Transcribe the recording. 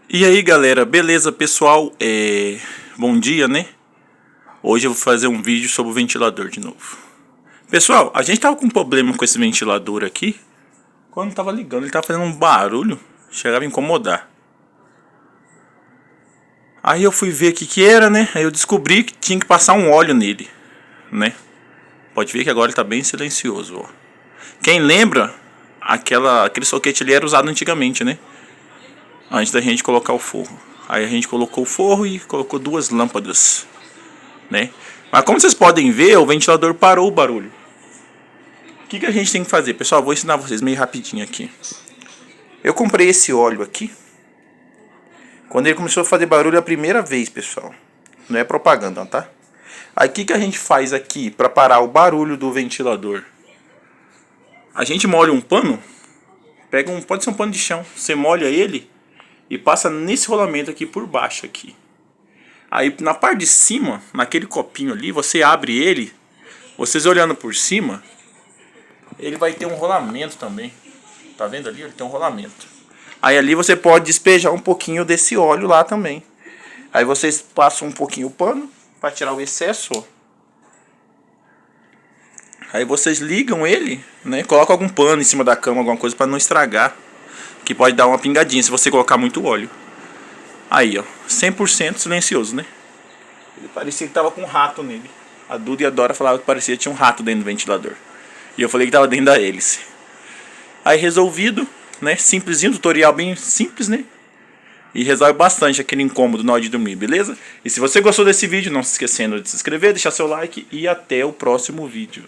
E aí galera, beleza pessoal? Bom dia, né? Hoje eu vou fazer um vídeo sobre o ventilador de novo. Pessoal, a gente tava com um problema com esse ventilador aqui. Quando tava ligando, ele tava fazendo um barulho, chegava a incomodar. Aí eu fui ver o que era, né? Aí eu descobri que tinha que passar um óleo nele, né? Pode ver que agora ele tá bem silencioso, ó. Quem lembra, aquele soquete ali era usado antigamente, né? Antes da gente colocar o forro. Aí a gente colocou o forro e colocou duas lâmpadas, né? Mas como vocês podem ver, o ventilador parou o barulho. O que a gente tem que fazer? Pessoal, vou ensinar vocês meio rapidinho aqui. Eu comprei esse óleo aqui quando ele começou a fazer barulho a primeira vez, pessoal. Não é propaganda, tá? Aí o que a gente faz aqui para parar o barulho do ventilador? A gente molha um pano. Pode ser um pano de chão. Você molha ele e passa nesse rolamento aqui por baixo aqui. Aí na parte de cima, naquele copinho ali, você abre ele. Vocês olhando por cima, ele vai ter um rolamento também. Tá vendo ali? Ele tem um rolamento. Aí ali você pode despejar um pouquinho desse óleo lá também. Aí vocês passam um pouquinho o pano para tirar o excesso, ó. Aí vocês ligam ele, né? Colocam algum pano em cima da cama, alguma coisa para não estragar. Que pode dar uma pingadinha se você colocar muito óleo. Aí, ó, 100% silencioso, né? Ele parecia que tava com um rato nele. A Duda e a Dora falavam que parecia que tinha um rato dentro do ventilador. E eu falei que tava dentro da hélice. Aí resolvido, né? Simplesinho, tutorial bem simples, né? E resolve bastante aquele incômodo na hora de dormir, beleza? E se você gostou desse vídeo, não se esquecendo de se inscrever, deixar seu like e até o próximo vídeo.